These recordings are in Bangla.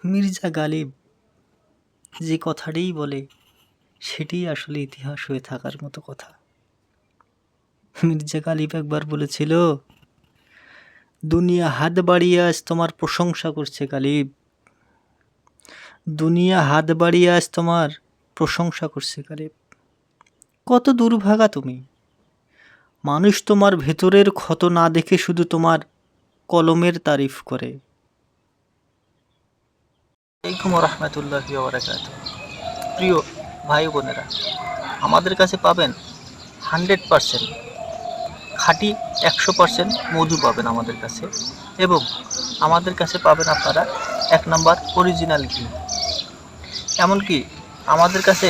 মির্জা গালিব যে কথাটিই বলে সেটিই আসলে ইতিহাস হয়ে থাকার মতো কথা। মির্জা গালিব একবার বলেছিল, দুনিয়া হাত বাড়িয়ে আজ তোমার প্রশংসা করছে গালিব, দুনিয়া হাত বাড়িয়ে আজ তোমার প্রশংসা করছে গালিব। কত দুর্ভাগা তুমি, মানুষ তোমার ভেতরের ক্ষত না দেখে শুধু তোমার কলমের তারিফ করে। আলাইকুম রহমতুল্লাহি ওয়া বারাকাতুহু। প্রিয় ভাই বোনেরা, আমাদের কাছে পাবেন 100% খাঁটি, 100% মধু পাবেন আমাদের কাছে, এবং আমাদের কাছে পাবেন আপনারা 1 নম্বর অরিজিনাল ঘি। এমনকি আমাদের কাছে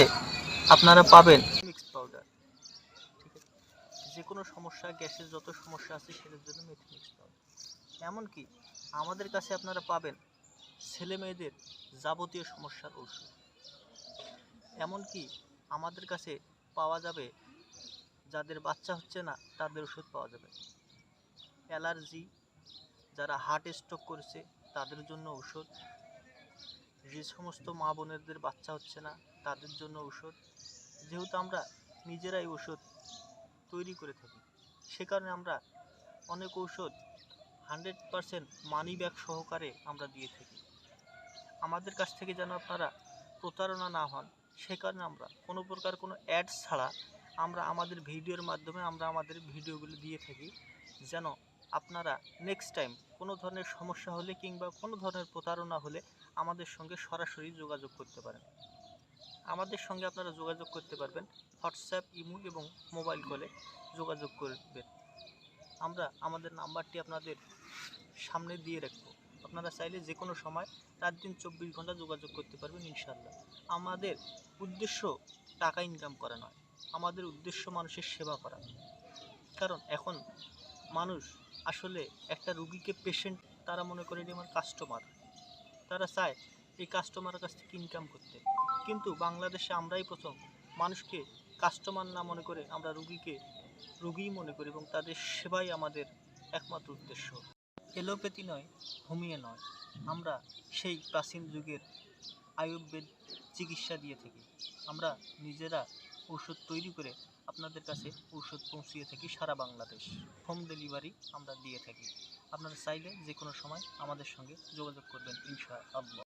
আপনারা পাবেন মিক্স পাউডার। ঠিক আছে, যে কোনো সমস্যা, গ্যাসের যত সমস্যা আছে সেটার জন্য মেথি মিক্স পাউডার। এমনকি আমাদের কাছে আপনারা পাবেন ছেলে মেয়েদের যাবতীয় সমস্যার ঔষধ। এমনকি আমাদের কাছে পাওয়া যাবে যাদের বাচ্চা হচ্ছে না তাদের ওষুধ পাওয়া যাবে, অ্যালার্জি, যারা হার্ট স্ট্রোক করেছে তাদের জন্য ঔষধ, যে সমস্ত মা বোনেদের বাচ্চা হচ্ছে না তাদের জন্য ঔষধ। যেহেতু আমরা নিজেরাই ওষুধ তৈরি করে থাকি, সে কারণে আমরা অনেক ঔষধ 100% মানি ব্যাগ সহকারে আমরা দিয়ে থাকি। আমাদের কাছ থেকে যেন আপনারা প্রতারণা না হন, সে কারণে আমরা কোনো প্রকার কোনো অ্যাডস ছাড়া আমরা আমাদের ভিডিওর মাধ্যমে আমরা আমাদের ভিডিওগুলো দিয়ে থাকি, যেন আপনারা নেক্সট টাইম কোনো ধরনের সমস্যা হলে কিংবা কোনো ধরনের প্রতারণা হলে আমাদের সঙ্গে সরাসরি যোগাযোগ করতে পারেন। আমাদের সঙ্গে আপনারা যোগাযোগ করতে পারবেন হোয়াটসঅ্যাপ, ইমো এবং মোবাইল কলে যোগাযোগ করবেন। আমরা আমাদের নাম্বারটি আপনাদের সামনে দিয়ে রাখবো, আপনারা চাইলে যে কোনো সময় রাত দিন 24 ঘন্টা যোগাযোগ করতে পারবেন ইনশাল্লাহ। আমাদের উদ্দেশ্য টাকা ইনকাম করা নয়, আমাদের উদ্দেশ্য মানুষের সেবা করা। কারণ এখন মানুষ আসলে একটা রুগীকে পেশেন্ট তারা মনে করে এটি আমার কাস্টমার, তারা চায় এই কাস্টমারের কাছ থেকে ইনকাম করতে। কিন্তু বাংলাদেশে আমরাই প্রথম মানুষকে কাস্টমার না মনে করে আমরা রুগীকে রুগীই মনে করি, এবং তাদের সেবাই আমাদের একমাত্র উদ্দেশ্য। এলোপ্যাথি নয়, হোমিও নয়, আমরা সেই প্রাচীন যুগের আয়ুর্বেদ চিকিৎসা দিয়ে থাকি। আমরা নিজেরা ঔষধ তৈরি করে আপনাদের কাছে ঔষধ পৌঁছিয়ে থাকি সারা বাংলাদেশ। হোম ডেলিভারি আমরা দিয়ে থাকি। আপনারা চাইলে যে কোনো সময় আমাদের সঙ্গে যোগাযোগ করবেন ইনশাআল্লাহ।